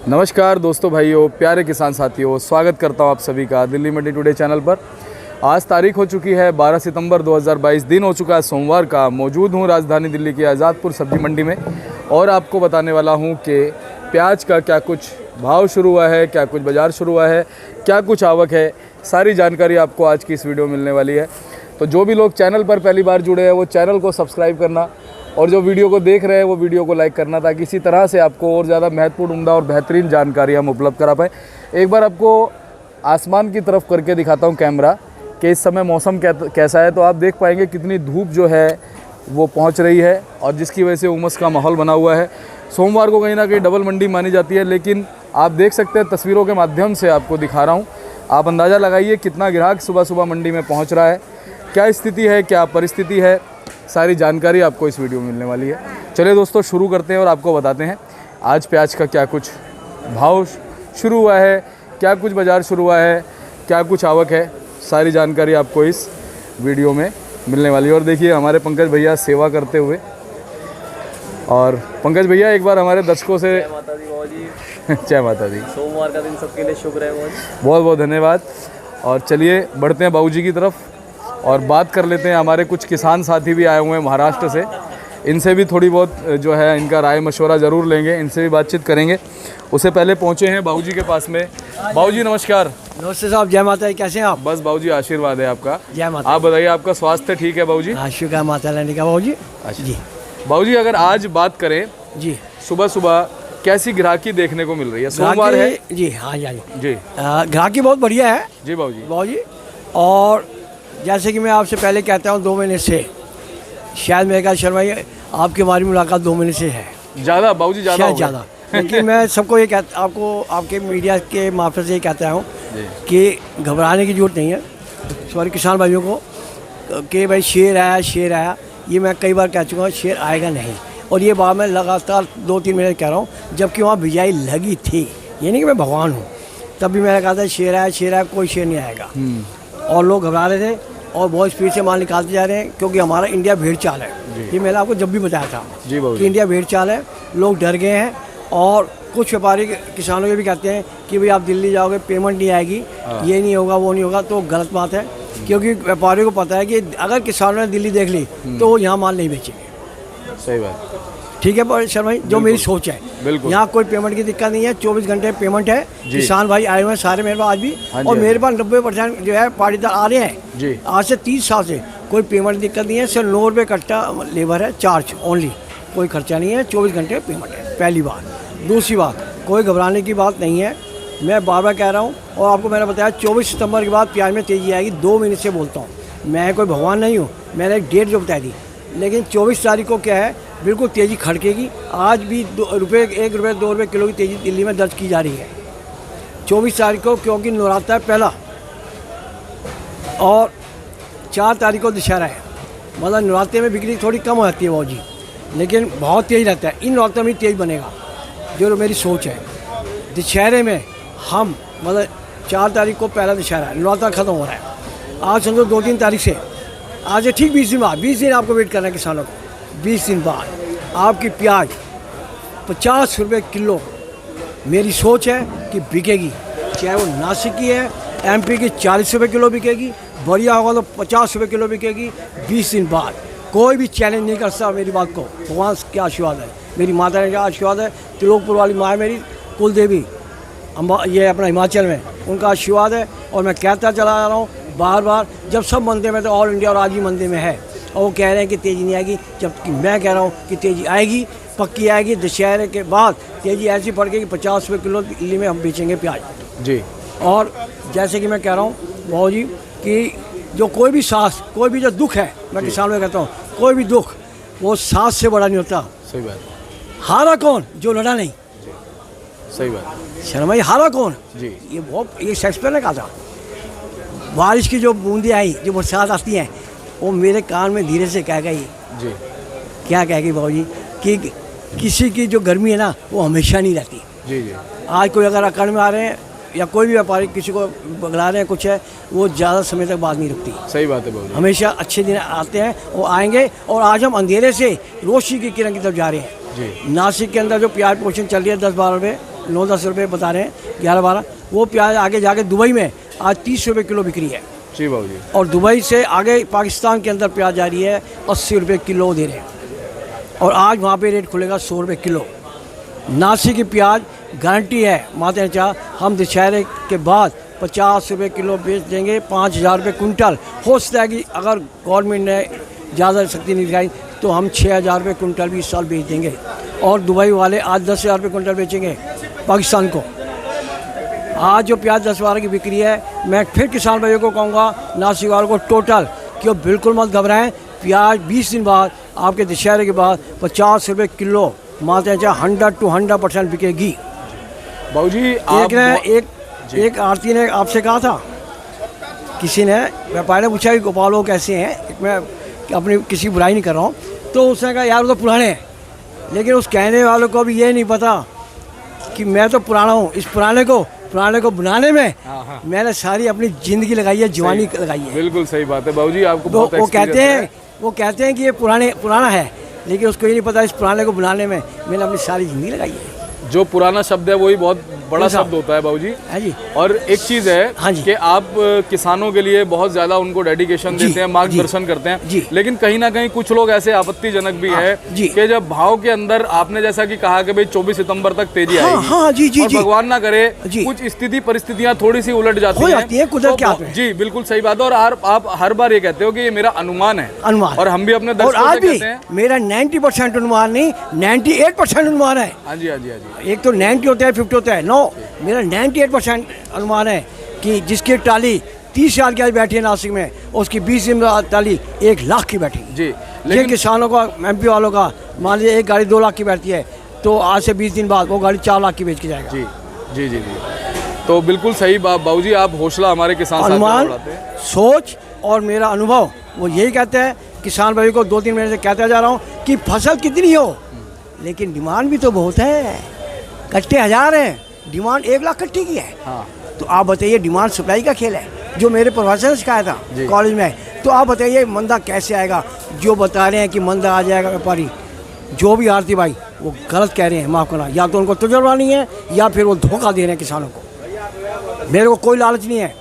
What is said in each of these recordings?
नमस्कार दोस्तों, भाइयों, प्यारे किसान साथियों, स्वागत करता हूं आप सभी का दिल्ली मंडी टुडे चैनल पर। आज तारीख हो चुकी है 12 सितंबर 2022, दिन हो चुका है सोमवार का। मौजूद हूं राजधानी दिल्ली की आज़ादपुर सब्जी मंडी में और आपको बताने वाला हूं कि प्याज का क्या कुछ भाव शुरू हुआ है, क्या कुछ बाज़ार शुरू हुआ है, क्या कुछ आवक है, सारी जानकारी आपको आज की इस वीडियो में मिलने वाली है। तो जो भी लोग चैनल पर पहली बार जुड़े हैं वो चैनल को सब्सक्राइब करना और जो वीडियो को देख रहे हैं वो वीडियो को लाइक करना, ताकि इसी तरह से आपको और ज़्यादा महत्वपूर्ण, उम्दा और बेहतरीन जानकारी हम उपलब्ध करा पाएँ। एक बार आपको आसमान की तरफ करके दिखाता हूँ कैमरा कि इस समय मौसम कैसा है। तो आप देख पाएंगे कितनी धूप जो है वो पहुँच रही है और जिसकी वजह से उमस का माहौल बना हुआ है। सोमवार को कहीं ना कहीं डबल मंडी मानी जाती है, लेकिन आप देख सकते हैं तस्वीरों के माध्यम से आपको दिखा रहा हूँ। आप अंदाज़ा लगाइए कितना ग्राहक सुबह सुबह मंडी में पहुँच रहा है, क्या स्थिति है, क्या परिस्थिति है, सारी जानकारी आपको इस वीडियो में मिलने वाली है। चलिए दोस्तों, शुरू करते हैं और आपको बताते हैं आज प्याज का क्या कुछ भाव शुरू हुआ है, क्या कुछ बाज़ार शुरू हुआ है, क्या कुछ आवक है, सारी जानकारी आपको इस वीडियो में मिलने वाली है। और देखिए हमारे पंकज भैया सेवा करते हुए। और पंकज भैया एक बार हमारे दर्शकों से जय माता दी बाबू जी। जय माता दी। सोमवार का दिन सबके लिए शुभ रहे बाबू जी। बहुत बहुत धन्यवाद। और चलिए बढ़ते हैं बाबूजी की तरफ और बात कर लेते हैं। हमारे कुछ किसान साथी भी आए हुए हैं महाराष्ट्र से, इनसे भी थोड़ी बहुत जो है इनका राय मशवरा ज़रूर लेंगे, इनसे भी बातचीत करेंगे। उससे पहले पहुँचे हैं बाबूजी के पास में। बाबूजी नमस्कार। नमस्ते साहब, जय माता दी। कैसे हैं आप? बस बाबूजी आशीर्वाद है आपका। जय माता। आप बताइए, आपका स्वास्थ्य ठीक है बाबूजी? हाँ, शुक्र है माता रानी का बाबूजी। जी बाबूजी, अगर आज बात करें जी, सुबह सुबह कैसी ग्राहकी देखने को मिल रही है? सोमवार है जी। हाँ जी जी। ग्राहकी बहुत बढ़िया है जी बाबूजी। और जैसे कि मैं आपसे पहले कहता हूँ 2 महीने से, शायद मेरे ख्याल शर्मा जी आपकी हमारी मुलाकात 2 महीने से है। ज़्यादा बाबूजी, ज़्यादा शायद ज़्यादा। लेकिन मैं सबको ये कहता, आपको आपके मीडिया के मार्फत से ये कहता हूँ कि घबराने की जरूरत नहीं है सॉरी किसान भाइयों को कि भाई शेर आया। ये मैं कई बार कह चुका हूँ, शेर आएगा नहीं। और ये बात मैं लगातार 2-3 महीने कह रहा हूँ, जबकि वहाँ बिजाई लगी थी। ये नहीं कि मैं भगवान हूँ, तब भी मैंने कहा था शेर आया, कोई शेर नहीं आएगा। और लोग घबरा रहे थे और बहुत स्पीड से माल निकालते जा रहे हैं, क्योंकि हमारा इंडिया भेड़ चाल है। ये मैंने आपको जब भी बताया था कि इंडिया भेड़ चाल है। लोग डर गए हैं और कुछ व्यापारी किसानों के भी कहते हैं कि भाई आप दिल्ली जाओगे पेमेंट नहीं आएगी, ये नहीं होगा, वो नहीं होगा। तो गलत बात है, क्योंकि व्यापारियों को पता है कि अगर किसानों ने दिल्ली देख ली तो वो यहाँ माल नहीं बेचेंगे। सही बात, ठीक है पर शर्मा जी, जो मेरी सोच है, यहाँ कोई पेमेंट की दिक्कत नहीं है। 24 घंटे पेमेंट है। किसान भाई आए हुए हैं सारे मेरे पास आज भी। और मेरे पास 90% जो है पाटीदार आ रहे हैं आज से 30 साल से। कोई पेमेंट की दिक्कत नहीं है। सिर्फ 9 रुपये कट्टा लेबर है, चार्ज ओनली, कोई खर्चा नहीं है। 24 घंटे पेमेंट है, पहली बात। दूसरी बात, कोई घबराने की बात नहीं है। मैं बार बार कह रहा हूँ और आपको मैंने बताया 24 सितंबर के बाद प्याज में तेज़ी आएगी। 2 महीने से बोलता हूँ, मैं कोई भगवान नहीं हूँ। मैंने एक डेट जो बताई थी, लेकिन 24 तारीख को क्या है, बिल्कुल तेज़ी खड़केगी। आज भी 1 रुपये 2 रुपये किलो की तेज़ी दिल्ली में दर्ज की जा रही है 24 तारीख को, क्योंकि नवरात्र है पहला और 4 तारीख को दशहरा है। मतलब नवरात्रे में बिक्री थोड़ी कम हो जाती है बाबू जी, लेकिन बहुत तेज़ रहता है। इन नवरात्रों में तेज़ बनेगा, जो मेरी सोच है। दशहरे में हम मतलब 4 तारीख को पहला दशहरा है, नवरात्र ख़त्म हो रहा है। आज समझो 2-3 तारीख से, आज है ठीक 20 दिन बाद। 20 दिन आपको वेट करना है किसानों को। 20 दिन बाद आपकी प्याज 50 रुपये किलो मेरी सोच है कि बिकेगी। चाहे वो नासिक की है, MP की 40 रुपये किलो बिकेगी, बढ़िया होगा तो 50 रुपये किलो बिकेगी 20 दिन बाद। कोई भी चैलेंज नहीं कर सकता मेरी बात को। भगवान क्या आशीर्वाद है, मेरी माता रानी का आशीर्वाद है, त्रिलोकपुर वाली माँ है मेरी कुल देवी, ये अपना हिमाचल में, उनका आशीर्वाद है। और मैं कहता चला जा रहा हूँ बार बार, जब सब मंदे में तो ऑल इंडिया और आज ही मंदे में है, और वो कह रहे हैं कि तेज़ी नहीं आएगी, जबकि मैं कह रहा हूँ कि तेज़ी आएगी, पक्की आएगी। दशहरे के बाद तेज़ी ऐसी पड़ गई कि 50 रुपये किलो दिल्ली में हम बेचेंगे प्याज जी। और जैसे कि मैं कह रहा हूँ बाबू जी कि जो कोई भी सांस, कोई भी जो दुख है, मैं किसानों को कहता हूँ, कोई भी दुख वो सांस से बड़ा नहीं होता। सही बात। हारा कौन? जो लड़ा नहीं। सही बात। शर्मा जी, हारा कौन जी? ये बहुत, ये शेक्सपियर ने कहा था। बारिश की जो बूंदें आई, जो बरसात आती हैं, वो मेरे कान में धीरे से कह गई जी। क्या कह गई बाबू जी कि किसी की जो गर्मी है ना वो हमेशा नहीं रहती। जी जी। आज कोई अगर अकड़ में आ रहे हैं या कोई भी व्यापारी किसी को बगला रहे हैं, कुछ है, वो ज़्यादा समय तक बात नहीं रुकती। सही बात है बाबू। हमेशा अच्छे दिन आते हैं, वो आएंगे। और आज हम अंधेरे से रोशनी की किरण की तरफ जा रहे हैं जी। नासिक के अंदर जो प्याज पोषण चल रही है 10-12 रुपये, 9-10 रुपये बता रहे हैं, 11-12। वो प्याज आगे जाके दुबई में आज 30 रुपये किलो बिक्री है। जी बाबू जी। और दुबई से आगे पाकिस्तान के अंदर प्याज जा रही है 80 रुपये किलो दे रहे हैं, और आज वहाँ पे रेट खुलेगा 100 रुपये किलो। नासिक की प्याज गारंटी है माता चाह, हम दशहरे के बाद 50 रुपये किलो बेच देंगे, 5000 रुपये कुंटल। हो सकता है कि अगर गवर्नमेंट ने ज़्यादा सख्ती नहीं दिखाई तो हम 6000 रुपये कुंटल भी इस साल बेच देंगे। और दुबई वाले आज 10,000 रुपये कुंटल बेचेंगे पाकिस्तान को। आज जो प्याज 10-12 की बिक्री है, मैं फिर किसान भाइयों को कहूँगा, नासिक वालों को टोटल, कि वो बिल्कुल मत घबराएं। प्याज 20 दिन बाद आपके दशहरे के बाद 50 रुपये किलो माता चाह 100 to 100% बिकेगी। बाबू जी एक आरती ने आपसे कहा था, किसी ने व्यापारी ने पूछा कि गोपाल वो कैसे हैं, मैं अपनी किसी बुराई नहीं कर रहा हूँ, तो उसने कहा यार वो तो पुराने हैं। लेकिन उस कहने वालों को भी ये नहीं पता कि मैं तो पुराना हूँ। इस पुराने को बनाने में मैंने सारी अपनी ज़िंदगी लगाई है, जवानी लगाई है। बिल्कुल सही बात है बाबू जी, आपको वो कहते हैं कि ये पुराना है, लेकिन उसको ये नहीं पता इस पुराने को बनाने में मैंने अपनी सारी ज़िंदगी लगाई है। जो पुराना शब्द है वही बहुत बड़ा शब्द होता है बाबू जी। हाँ जी। और एक चीज़ है कि आप किसानों के लिए बहुत ज़्यादा उनको डेडिकेशन देते हैं, मार्गदर्शन करते हैं, लेकिन कहीं ना कहीं कुछ लोग ऐसे आपत्तिजनक भी है कि जब भाव के अंदर आपने जैसा कि कहा कि भाई 24 सितंबर तक तेजी आएगी, और भगवान ना करे कुछ स्थिति परिस्थितियां थोड़ी सी उलट जाती हैं, जी बिल्कुल सही बात है। और आप हर बार ये कहते हो कि ये मेरा अनुमान है, और हम भी अपने दर्शकों से कहते हैं मेरा 90% अनुमान नहीं, 98% अनुमान है। हाँ जी, हाँ जी, हाँ जी। एक तो 90 होता है, 50 होता है, नो, मेरा 98% अनुमान है कि जिसकी टाली 30 साल की आज बैठी है नासिक में, उसकी 20 दिन में टाली 1 लाख की बैठी जी। लेकिन किसानों का, एमपी वालों का, मान लीजिए एक गाड़ी 2 लाख की बैठती है, तो आज से 20 दिन बाद वो गाड़ी 4 लाख की बेच के जाएगा। जी जी जी जी। तो बिल्कुल सही बात बाबू जी, आप हौसला हमारे किसान अनुमान, सोच और मेरा अनुभव वो यही कहते हैं। किसान भाई को 2-3 महीने से कहता जा रहा हूँ कि फसल कितनी हो, लेकिन डिमांड भी तो बहुत है। कट्टे 1000 हैं, डिमांड 1 लाख कट्टे की है। हाँ। तो आप बताइए, डिमांड सप्लाई का खेल है, जो मेरे प्रोफेसर ने सिखाया था कॉलेज में। तो आप बताइए मंदा कैसे आएगा? जो बता रहे हैं कि मंदा आ जाएगा व्यापारी, जो भी आरती भाई, वो गलत कह रहे हैं, माफ़ करना। या तो उनको तजुर्बा नहीं है, या फिर वो धोखा दे रहे हैं किसानों को। मेरे को कोई लालच नहीं है।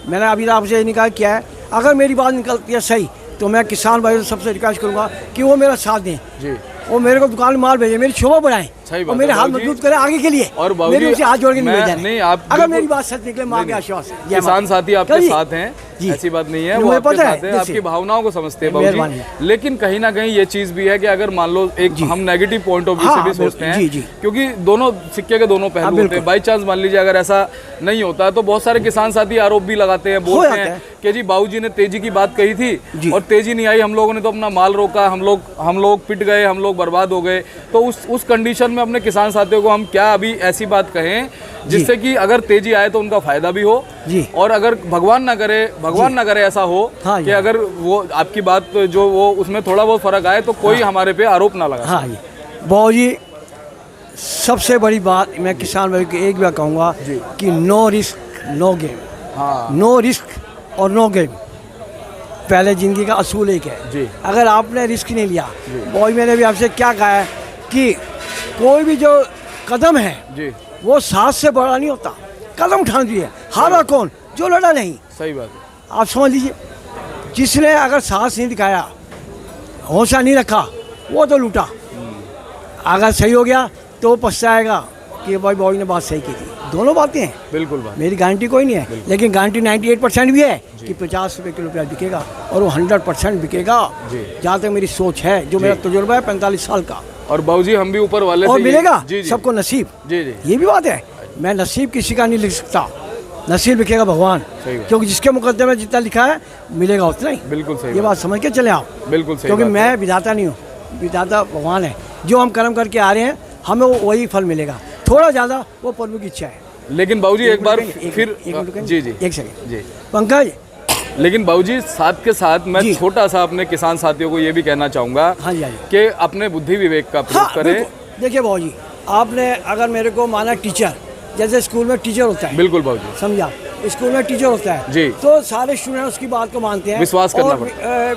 मैंने अभी आपसे निकाह किया है, अगर मेरी बात निकलती है सही तो मैं किसान भाई से सबसे रिक्वेस्ट करूँगा कि वो मेरा साथ दें जी। वो मेरे को दुकान में माल भेजे, मेरी शोभा बढ़ाएं और मेरे हाथ मजबूत करें आगे के लिए। और मेरे उनसे हाथ जोड़ के नहीं, आप अगर मेरी बात सच निकले, माँ के आश्वासन। किसान साथी आपके साथ हैं, ऐसी बात नहीं है, वो आपके साथ हैं, आपकी भावनाओं को समझते हैं बाबू जी। लेकिन कहीं ना कहीं ये चीज़ भी है कि अगर मान लो एक हम नेगेटिव पॉइंट ऑफ व्यू से भी सोचते हैं, क्योंकि दोनों सिक्के के दोनों पहलू होते हैं। बाई चांस मान लीजिए अगर ऐसा नहीं होता तो बहुत सारे किसान साथी आरोप भी लगाते हैं, बोलते हैं कि जी बाबू जी ने तेजी की बात कही थी और तेजी नहीं आई, हम लोगों ने तो अपना माल रोका, हम लोग पिट गए, हम लोग बर्बाद हो गए। तो उस कंडीशन में अपने किसान साथियों को हम क्या अभी ऐसी बात कहें जिससे कि अगर तेजी आए तो उनका फायदा भी हो, और अगर भगवान ना करे ऐसा हो कि अगर वो आपकी बात जो वो उसमें थोड़ा बहुत फर्क आए तो कोई हमारे पे आरोप ना लगा। हाँ जी बाबू जी, सबसे बड़ी बात मैं किसान भाई को एक बार कहूँगा कि नो रिस्क नो गेम। हाँ। नो रिस्क और नो गेम पहले ज़िंदगी का असूल एक है जी। अगर आपने रिस्क नहीं लिया, बॉय मैंने भी आपसे क्या कहा है कि कोई भी जो कदम है जी, वो साथ से बड़ा नहीं होता। कदम उठाना चाहिए, हारा कौन? जो लड़ा नहीं। सही बात है। आप समझ लीजिए, जिसने अगर साहस नहीं दिखाया, हौसला नहीं रखा, वो तो लूटा। अगर सही हो गया तो पछताएगा कि भाई बॉय ने बात सही की थी। दोनों बातें हैं, बिल्कुल बात। मेरी गारंटी कोई नहीं है, लेकिन गारंटी 98% भी है कि 50 रुपये किलो प्याज बिकेगा, और वो 100% बिकेगा, जहाँ तक मेरी सोच है, जो मेरा तजुर्बा है 45 साल का। और बाबूजी हम भी ऊपर वाले और मिलेगा सबको नसीब। जी जी, ये भी बात है। मैं नसीब किसी का नहीं लिख सकता, नसीब लिखेगा भगवान, क्योंकि जिसके मुकद्दर में जितना लिखा है मिलेगा उतना ही। बिल्कुल सही, ये बात समझ के चले आप। बिल्कुल सही, क्योंकि मैं विधाता नहीं हूँ, विधाता भगवान है। जो हम कर्म करके आ रहे हैं हमें वही फल मिलेगा, थोड़ा ज़्यादा वो प्रभु की इच्छा है। लेकिन बाबूजी एक बार फिर जी जी एक सेकंड जी पंकज, लेकिन बाबूजी साथ के साथ मैं छोटा सा अपने किसान साथियों को ये भी कहना चाहूँगा कि अपने बुद्धि विवेक का प्रयोग करें। देखिए बाबूजी, आपने अगर मेरे को माना टीचर, जैसे स्कूल में टीचर होता है, बिल्कुल बाबूजी समझा, स्कूल में टीचर होता है जी, तो सारे स्टूडेंट उसकी बात को मानते हैं, विश्वास करना पड़ता है,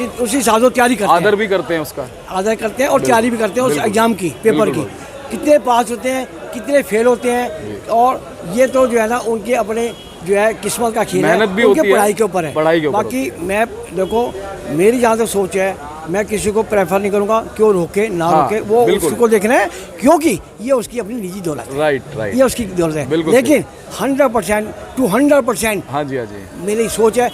उसी हिसाब से तैयारी करते हैं, आदर भी करते हैं, उसका आदर करते हैं और तैयारी भी करते हैं उस एग्जाम की, पेपर की। कितने पास होते हैं? कितने फेल होते हैं। और ये तो जो है ना उनके अपने जो है किस्मत का खेल है, मेहनत भी उनके होती है, पढ़ाई के ऊपर है। पढ़ाई के ऊपर बाकी मैं देखो मेरी जहाँ तक सोच है, मैं किसी को प्रेफर नहीं करूँगा क्यों रोके ना हाँ, रोके, वो बिल्कुल। उसको देखना है क्योंकि ये उसकी अपनी निजी दौलत है, राइट ये राइट, उसकी दौलत है। बिल्कुल लेकिन 100% टू 100% हाँ जी हाँ जी, मेरी सोच है।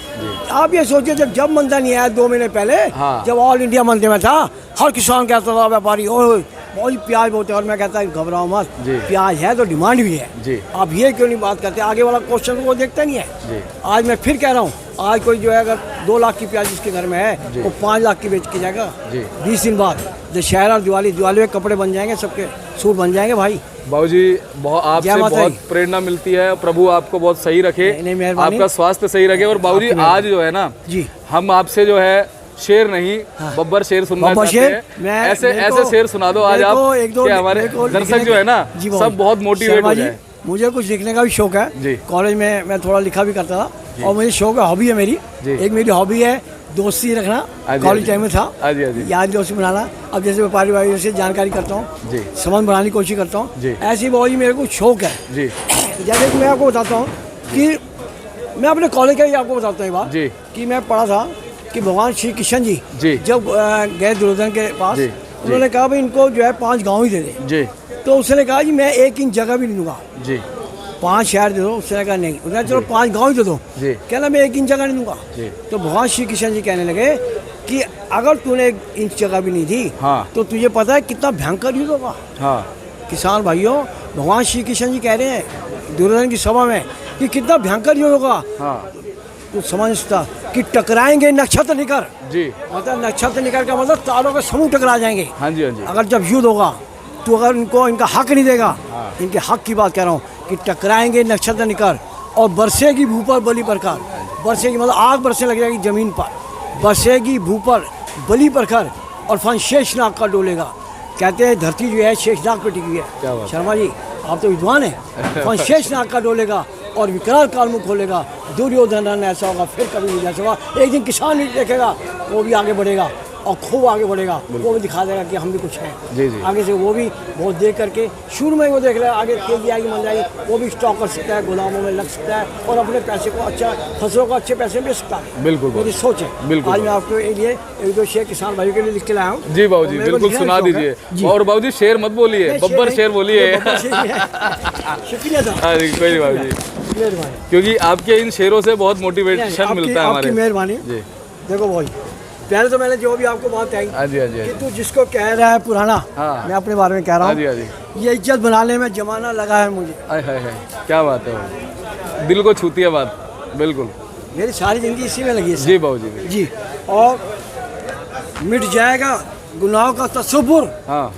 आप ये सोचिए जब मंदा नहीं आया 2 महीने पहले, हाँ। जब ऑल इंडिया मंदे में था, हर किसान कहता था व्यापारी ओए बहुत प्याज बोलते हैं, और मैं कहता घबराओ मत, जी। प्याज है तो डिमांड भी है। जी। आप ये क्यों नहीं बात करते, आगे वाला क्वेश्चन वो देखता नहीं जी। है। आज मैं फिर कह रहा हूँ, आज कोई जो है अगर 2 लाख की प्याज जिसके घर में है जी। वो 5 लाख की बेच के जाएगा। जी। 20 दिन बाद दशहरा दिवाली में कपड़े बन जाएंगे, सबके सूट बन जाएंगे भाई। बाबूजी आपसे जय माता बहुत दी। प्रेरणा मिलती है, प्रभु आपको बहुत सही रखे, नहीं, मेहरबानी। आपका स्वास्थ्य सही रखे। और बाबूजी आपकी आज जो है ना, जी। हम आपसे जो है शेर नहीं बब्बर शेर सुनना बब्बर चाहते शेर, हैं। ऐसे मेरे को- ऐसे शेर सुना दो आज मेरे आप को एक दो कि हमारे मेरे को दर्शक लिखने जो है ना जी सब बहुत मोटिवेट शर्मा हो जी, जाए। मुझे कुछ लिखने का भी शौक है। जी। कॉलेज में मैं थोड़ा लिखा भी करता था, और मुझे शौक है, हॉबी है मेरी। जी। एक मेरी हॉबी है दोस्ती रखना, हाँ जी, कॉलेज हाँ जी। टाइम में था, हाँ जी, हाँ जी। यार दोस्ती बनाना। अब जैसे व्यापारी भाइयों से जानकारी करता हूँ, जी। संबंध बनाने की कोशिश करता जी। हूँ, ऐसी बहुत ही मेरे को शौक है। जी जैसे कि मैं आपको बताता हूँ कि मैं अपने कॉलेज का ही आपको बताता हूँ ये बात, जी। कि मैं पढ़ा था कि भगवान श्री कृष्ण जी जी। जब गए दुर्योधन के पास, जी। उन्होंने कहा भाई इनको जो है 5 गाँव ही दे दे। जी तो उसने कहा जी मैं 1 इंच जगह भी नहीं दूंगा, जी 5 शहर दे दो। उसने कहा नहीं, उसने कहा चलो 5 गाँव ही दे दो। जी। कहना मैं 1 इंच जगह नहीं दूंगा। जी। तो भगवान श्री कृष्ण जी कहने लगे कि अगर तूने 1 इंच जगह भी नहीं दी, हाँ। तो तुझे पता है कितना भयंकर युद्ध होगा। हाँ किसान भाइयों, भगवान श्री कृष्ण जी कह रहे हैं दुर्योधन की सभा में कि कितना भयंकर युद्ध होगा। हाँ तो समझ सकता कि टकराएंगे नक्षत्र निकर, जी मतलब नक्षत्र निकर का मतलब तारों के समूह टकरा जाएंगे। हाँ जी हाँ जी अगर जब युद्ध होगा तो अगर इनको इनका हक नहीं देगा, इनके हक की बात कर रहा हूँ कि टकराएंगे नक्षत्र निकर, और बरसेगी भू पर बलि प्रकार। बरसेगी मतलब आग बरसने लग जाएगी जमीन पर, बरसेगी भू पर बलि प्रखर, और फन शेषनाग का डोलेगा। कहते हैं धरती जो है शेषनाग पे टिकी क्या है। बात। शर्मा जी आप तो विद्वान हैं। फन शेषनाग का डोलेगा और विकराल काल मुख खोलेगा। दुर्योधन ऐसा होगा फिर कभी नहीं जैसा होगा। एक दिन किसान भी देखेगा, वो भी आगे बढ़ेगा और खूब आगे बढ़ेगा, वो भी दिखा देगा कि हम भी कुछ हैं। जी, जी। आगे से वो भी बहुत देख करके शुरू में वो देख रहा है, आगे तेजी आएगी मंद आएगी, वो भी स्टॉक कर सकता है, गोदामों में लग सकता है और अपने पैसे को अच्छा, फसलों को अच्छे पैसे बेच सकता है। बिल्कुल मेरी सोच है। बिल्कुल आज मैं आपके लिए 1-2 शेर किसान भाइयों के लिए लिख के लाया हूँ। जी बाबूजी, और मेरे को बिल्कुल लिखने सुना का शौक है। दीजिए। जी। और बाबूजी शेर मत बोलिए, नहीं, बब्बर शेर बोलिए। बब्बर शेर ही है। शुक्रिया साहब। हाँ जी, कोई नहीं बाबूजी, मेहरबानी। क्योंकि आपके इन शेरों से बहुत मोटिवेशन आपकी- मिलता है आपकी हमारे। मेहरबानी। जी देखो भाई, पहले तो मैंने जो भी आपको बात कही हाँ जी हाँ जी कि तू जिसको कह रहा है पुराना, हाँ। मैं अपने बारे में कह रहा हाँ जी हाँ हूँ, जी। ये इज्जत बनाने में जमाना लगा है मुझे। आय हाय हाय, क्या बात है बाबूजी, दिल को छूती है बात। बिल्कुल मेरी सारी ज़िंदगी इसी में लगी है जी बाबूजी। जी। और मिट जाएगा गुनाहों का तसव्वुर, हाँ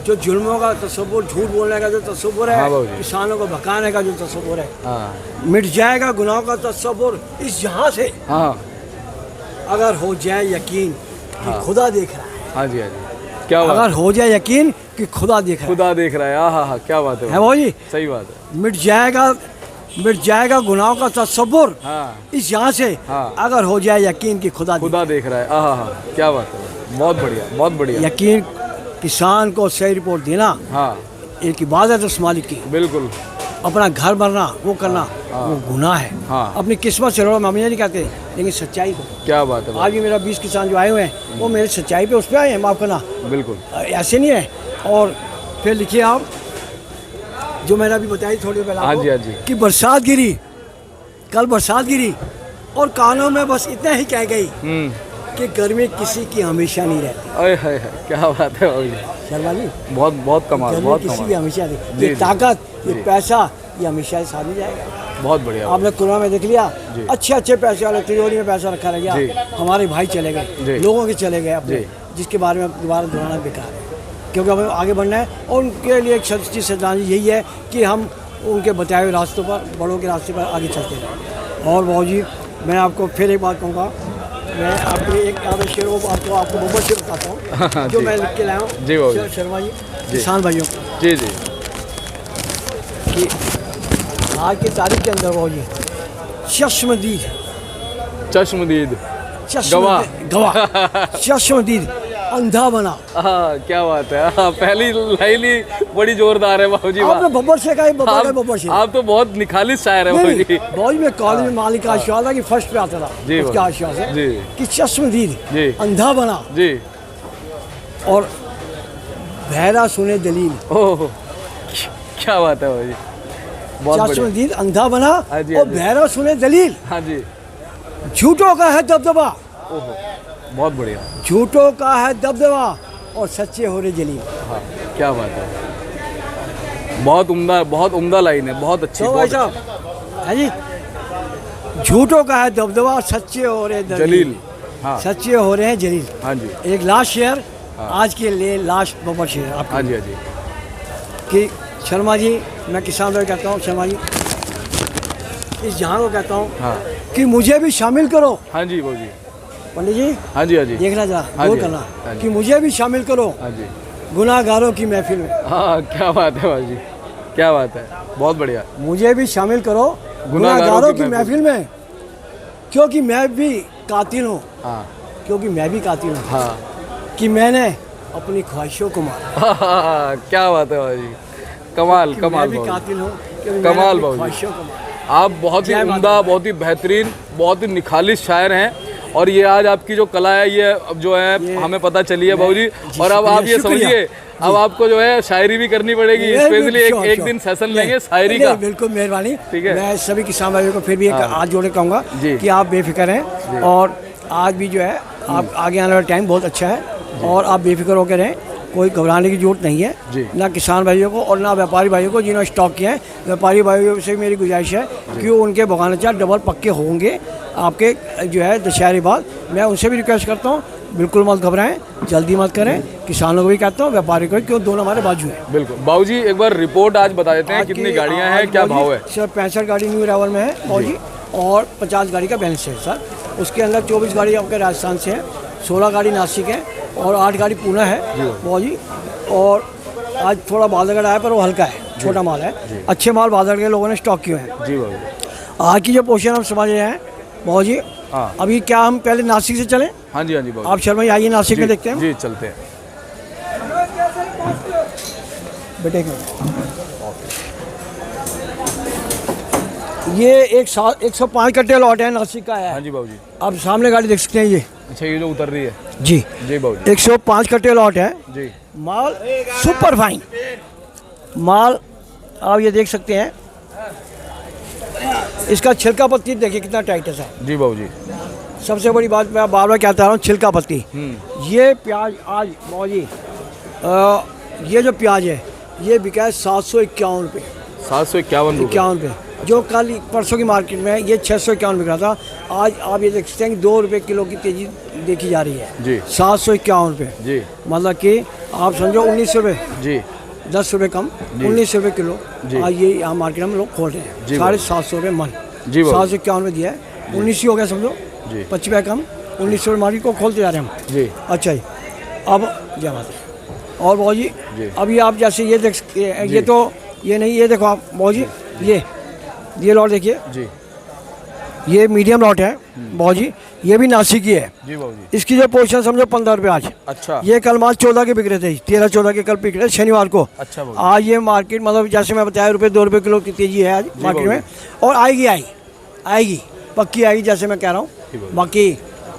जो जुल्मों का तसव्वुर, झूठ बोलने का जो तसव्वुर हाँ है, बाबूजी। किसानों को भगाने का जो तसव्वुर है, हाँ मिट जाएगा गुनाहों का तसव्वुर इस जहाँ से, हाँ अगर हो जाए यकीन कि खुदा देख रहा है। हाँ जी हाँ जी, क्या बात, अगर हो जाए यकीन कि खुदा देख रहा खुदा देख रहा है। हाँ हाँ, क्या बात है है, वो जी। सही बात है। मिट जाएगा गुनाहों का तसव्वुर हाँ इस यहाँ से, हाँ। अगर हो जाए यकीन कि खुदा खुदा देख रहा है। हाँ हाँ, क्या बात है, बहुत बढ़िया बहुत बढ़िया। यकीन किसान को सही रिपोर्ट देना हाँ एक इबादत है उस मालिक की। बिल्कुल। अपना घर बनना वो करना वो गुनाह है। हाँ। अपनी किस्मत से लड़ो, हम ये नहीं कहते, लेकिन सच्चाई को। क्या बात है, आज भी मेरा 20 किसान जो आए हुए हैं वो मेरी सच्चाई पे उस पर आए हैं, माफ़ करना, बिल्कुल। ऐसे नहीं है। और फिर लिखिए आप जो मैंने अभी बताई थोड़ी देर पहले हाँ आपको, जी, हाँ जी। कि बरसात गिरी, कल बरसात गिरी और कानों में बस इतना ही कह गई कि गर्मी किसी की हमेशा नहीं रहती। अरे हाय हाय, क्या बात है बाबूजी, शर्मा जी, बहुत बहुत कमाल, गर्मी बहुत किसी की कमाल, हमेशा जी, नहीं। ये जी। ताकत, ये जी। पैसा, ये हमेशा साथ नहीं जाएगा। बहुत बढ़िया। आपने कोरोना में देख लिया, जी। अच्छे पैसे वाले तिजोरी में पैसा रखा रह जी। गया, हमारे भाई चले जी। गए, लोगों के चले गए अपने, जी। जिसके बारे में दोबारा दोहराना बेकार है, क्योंकि हमें आगे बढ़ना है। और उनके लिए एक सच्ची श्रद्धांजलि यही है कि हम उनके बताए हुए रास्तों पर, बड़ों के रास्ते पर आगे चलते हैं। और बाबू जी, मैं आपको फिर एक बात कहूँगा, मैं आपके एक आधे शेरों को आपको बब्बर शेर बताता हूँ जो जी। मैं लिख के लाया हूँ। जी बाबू जी। शर्मा जी, किसान भाइयों को, जी जी कि आज की तारीख के अंदर बाबू जी चश्मदीद चश्मदीद, गवाह चश्मदीद अंधा बना। हाँ क्या बात है। हाँ, पहली लाइन ही बड़ी जोरदार है बाबूजी। आपने बब्बर से कहा, बब्बर का बब्बर से। आप तो बहुत निखालिस शायर है नहीं, बाबूजी। बाबूजी में कॉलेज में मालिक का आशीर्वाद था कि फर्स्ट पे आता था, जी उसके आशीर्वाद से जी कि चश्मदीद जी अंधा बना जी। और बहरा सुने दलील। ओह क्या बात है बाबूजी, बहुत बढ़िया। चश्मदीद अंधा बना हाँ जी, और हाँ जी। बहरा सुने दलील। हाँ जी। झूठों का है दबदबा, ओहो बहुत बढ़िया। झूठों का है दबदबा और सच्चे हो रहे जलील। हाँ क्या बात है, बहुत उम्दा लाइन है, बहुत अच्छी। तो भाई साहब है जी, झूठों का है दबदबा और सच्चे हो रहे जलील। हाँ सच्चे हो रहे हैं जलील। हाँ जी एक लास्ट शेयर आज के लिए, लास्ट बब्बर शेयर आपके हाँ जी हाँ जी। कि शर्मा जी, मैं किसान भाई कहता हूँ, शर्मा जी इस जहाँ को कहता हूँ हाँ कि मुझे भी शामिल करो। हाँ जी बाबूजी। पंडित जी हाँ जी हाँ जी देखना जरा, हाँ गौर जी, करना हाँ जी। कि मुझे भी शामिल करो हाँ जी। गुनाहगारों की महफिल में। हाँ क्या बात है बाबूजी, क्या बात है, बहुत बढ़िया। मुझे भी शामिल करो गुनाहगारों की महफिल में, क्योंकि मैं भी कातिल हूँ, हाँ क्योंकि मैं भी कातिल हूँ, हाँ कि मैंने अपनी ख्वाहिशों को मारा। हाँ, क्या बात है बाबूजी, कमाल कि कमाल मैं भी बाबूजी। कातिल हूँ, क्योंकि कमाल मैंने अपनी बाबूजी। ख्वाहिशों को मारा। आप बहुत ही जय माता उम्दा, दी। बहुत ही बेहतरीन, बहुत ही निखालिस शायर हैं। और ये आज आपकी जो कला है ये अब जो है हमें पता चली है बाबूजी। और अब आप ये शुक्रिया। समझिए, अब आपको जो है शायरी भी करनी पड़ेगी, नहीं, स्पेशली श्योर, एक श्योर। दिन सेशन नहीं, लेंगे शायरी नहीं, का। बिल्कुल मेहरबानी। ठीक है। मैं सभी किसान भाइयों को फिर भी एक हाथ जोड़े कहूँगा जी। कि आप बेफिक्र हैं, और आज भी जो है आप आगे आने वाला टाइम बहुत अच्छा है, और आप बेफिक्र होकर रहें, कोई घबराने की जरूरत नहीं जी। है, ना किसान भाइयों को और ना व्यापारी भाइयों को जिन्होंने स्टॉक किया है। व्यापारी भाइयों से मेरी गुजारिश है कि उनके बगानचा डबल पक्के होंगे आपके जो है दशहरे बाद। मैं उनसे भी रिक्वेस्ट करता हूँ, बिल्कुल मत घबराएं, जल्दी मत करें। किसानों को भी कहता हूँ, व्यापारी को भी, क्यों दोनों हमारे बाजू हैं। बिल्कुल बाबूजी, एक बार रिपोर्ट आज बता देते हैं, आज कितनी की- गाड़ियां आज हैं, क्या बाबूजी, भाव है? सर 65 गाड़ी न्यू अराइवल में है बाबूजी, और 50 गाड़ी का बैलेंस है सर। उसके अंदर 24 गाड़ी आपके राजस्थान से है, 16 गाड़ी नासिक है और 8 गाड़ी पूना है बाबूजी। और आज थोड़ा बादलगढ़ आया, पर वो हल्का है, छोटा माल है। अच्छे माल बादलगढ़ के लोगों ने स्टॉक किए हैं। जी बाबूजी। आज की जो पोजीशन हम समझ रहे हैं बाबूजी, हाँ अभी क्या हम पहले नासिक से चलें? हाँ जी हाँ जी बाबूजी। आप शर्मा जी आइए, नासिक में जी, देखते हैं जी चलते हैं। बेटे। एक मिनट। ये 105 कट्टे लॉट है, नासिक का है। हाँ जी बाबूजी। आप सामने गाड़ी देख सकते हैं ये अच्छा, ये जो उतर रही है। जी, जी बाबूजी। 105 कट्टे लॉट है। जी माल सुपर फाइन माल, आप ये देख सकते हैं। इसका छिलका पत्ती देखिए कितना टाइट है सर। जी बाबूजी। सबसे बड़ी बात मैं बार बार कहता रहा हूँ, छिलका पत्ती। ये प्याज आज बाबूजी, ये जो प्याज है ये बिका है 751 रुपये। 751 रुपये। 51 रुपये, जो कल परसों की मार्केट में ये 651 बिक रहा था। आज आप ये देख सकते हैं कि 2 रुपये किलो की तेज़ी देखी जा रही है। जी 751 रुपये, जी मतलब कि आप समझो 19 रुपये, जी 10 रुपये कम, 19 रुपये किलो। आज ये यहाँ मार्केट में लोग खोल रहे हैं, जी 750 रुपये मन। जी बाबू। 751 रुपये दिया है, 19 ही हो गया समझो, जी 25 रुपये कम, 19 रुपये मार्केट को खोलते जा रहे हैं हम। जी अच्छा जी, अब जय माता। और बाबू जी जी। अभी आप जैसे ये देख सकते हैं, ये तो ये नहीं, ये देखो आप बाबू जी, ये लॉट देखिए, जी ये मीडियम लॉट है बाबू जी, ये भी नासिक की है। जी बाबूजी। इसकी जो पोजीशन समझो 15 रुपये आज। अच्छा ये कल माल 14 के बिक रहे थे, 13-14 के कल बिक रहे शनिवार को। अच्छा बाबूजी। आज ये मार्केट मतलब जैसे मैं बताया रुपये 2 रुपये किलो की तेजी है आज मार्केट में, और आएगी पक्की आएगी, जैसे मैं कह रहा हूँ। बाकी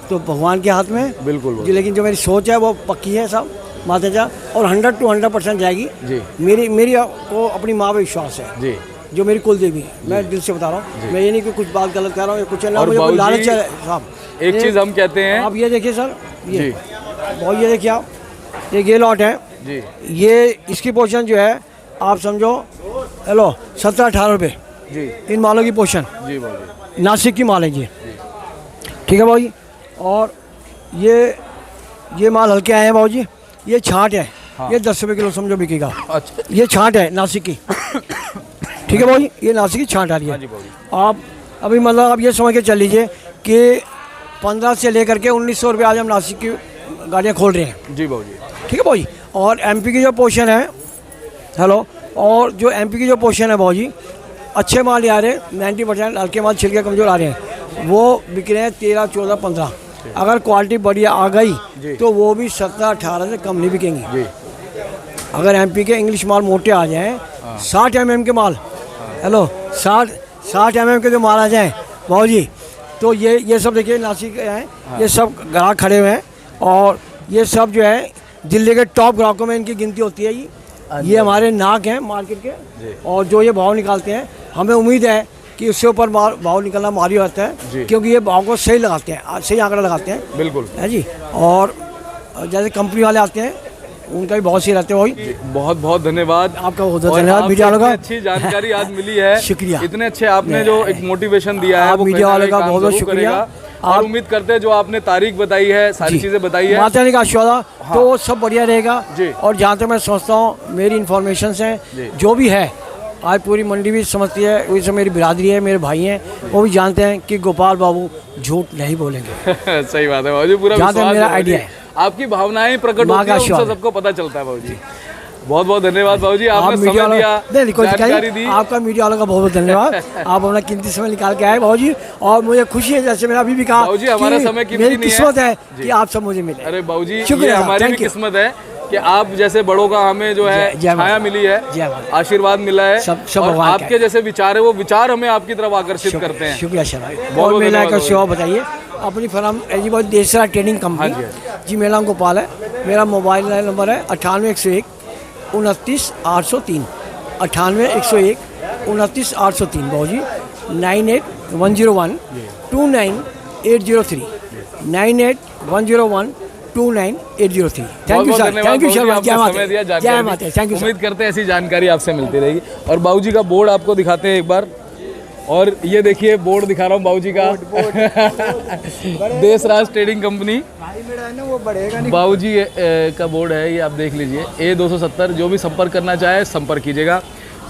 तो भगवान के हाथ में है। बिल्कुल जी, लेकिन जो मेरी सोच है वो पक्की है साहब माता जा, और 100 to 100% जाएगी। जी मेरी को अपनी माँ पे विश्वास है, जी जो मेरी कुल देवी है। मैं दिल से बता रहा हूँ, मैं ये नहीं कि कुछ बात गलत कर रहा हूँ या कुछ, ना और मुझे कोई बाबूजी, लालच है साहब। एक चीज़ हम कहते हैं। आप ये देखिए सर, जी ये बहुत, ये देखिए आप, ये लॉट है जी ये, इसकी पोजीशन जो है आप समझो, हेलो 17-18 रुपये जी इन मालों की पोजीशन, जी बाबूजी। नासिक की माल है जी। ठीक है भाई। और ये माल हल्के आए हैं भाजी, ये छाट है। हाँ। ये 10 रुपये किलो समझो बिकेगा। अच्छा ये छाट है नासिक की। ठीक है भाई, ये नासिक की छाट आ रही हाँ है। जी बाबूजी। आप अभी मतलब आप ये समझ के चल लीजिए कि 15 से लेकर के 1900 रुपये आज हम नासिक की गाड़ियाँ खोल रहे हैं। जी बाबूजी। ठीक है भाई। और एमपी की जो पोजीशन है, हेलो, और जो एमपी की जो पोजीशन है भाजी, अच्छे माल आ रहे हैं 90%, हल्के माल छिलके कमज़ोर आ रहे हैं, वो बिक रहे हैं 13, 14, 15। अगर क्वालिटी बढ़िया आ जी। गई तो वो भी 17-18 से कम नहीं बिकेंगी। जी अगर एमपी के इंग्लिश माल मोटे आ जाएं, 60 mm के माल, हेलो 60 mm के जो माल आ जाएं भाव जी, तो ये सब देखिए नासिक हैं, ये सब ग्राहक खड़े हुए हैं और ये सब जो है दिल्ली के टॉप ग्राहकों में इनकी गिनती होती है। ये हमारे नाक हैं मार्केट के, और जो ये भाव निकालते हैं हमें उम्मीद है कि उससे ऊपर भाव निकलना मारी होता है, क्योंकि ये भाव को सही लगाते हैं, सही आंकड़ा लगाते हैं। बिल्कुल है जी। और जैसे कंपनी वाले आते हैं उनका भी बहुत सही रहते हैं वही। बहुत बहुत धन्यवाद आपका बहुत और धन्यवाद आपसे मीडिया वालों का। इतनी अच्छी जानकारी आज मिली है। शुक्रिया। इतने अच्छे आपने जो एक मोटिवेशन दिया है आप वो मीडिया कहीं ना वालों का कहीं काम बहुत बहुत जरूर शुक्रिया। करेगा। और उम्मीद करते हैं जो आपने तारीख बताई है, सारी चीजें बताई है, माता रानी का आशीर्वाद तो सब बढ़िया रहेगा। जी। और जहाँ तक मैं सोचता हूँ मेरी इन्फॉर्मेशन हैं जो भी है, आज पूरी मंडी भी समझती है, वैसे मेरी बिरादरी है, मेरे भाई हैं, वो भी जानते हैं कि गोपाल बाबू झूठ नहीं बोलेंगे। सही बात है बाबूजी, पूरा जहाँ तक विश्वास मेरा है आइडिया बाबूजी। आपकी भावनाएं प्रकट माँ होती का है, उनसे आशीर्वाद। सबको पता चलता है बाबूजी। बहुत बहुत धन्यवाद बाबूजी, आप आपने मीडिया समय दिया, वालों जानकारी दी। आपका मीडिया वालों का बहुत बहुत धन्यवाद। आप अपना कीमती समय निकाल के आए भाजी, और मुझे खुशी है जैसे मैंने अभी भी कहा बाबूजी, हमारा कि समय कीमती मेरी नहीं है। किस्मत है जी। कि आप सब मुझे मिले। अरे बाबूजी, ये शुक्रिया साहब, हमारी भी thank you। किस्मत है कि आप जैसे बड़ों का हमें जो है जय माता। छाया मिली है, जय माता। आशीर्वाद मिला है, सब और भगवान का आपके जैसे विचार है वो विचार हमें आपकी तरफ आकर्षित करते हैं। शुक्रिया शराब। बहुत और मेला का धन्यवाद सेवा बताइए अपनी फर्म एजी बॉय देसरा ट्रेनिंग कंपनी। जी मेरा नाम गोपाल है, मेरा मोबाइल नंबर है 98 101 29 803, 98 101 29 803 भाजी, 98 101 29803, 98 101 29803। Thank you sir, thank you Sharma. जय माता, जय माता, थैंक यू। उम्मीद करते हैं ऐसी जानकारी आपसे मिलती रहेगी। और बाबूजी का बोर्ड आपको दिखाते हैं एक बार, और ये देखिए बोर्ड दिखा रहा हूँ बाबूजी का, देशराज ट्रेडिंग कंपनी बाबूजी का बोर्ड है ये, आप देख लीजिए। A270, जो भी संपर्क करना चाहे संपर्क कीजिएगा।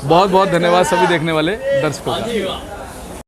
बहुत बहुत धन्यवाद सभी देखने वाले दर्शकों का।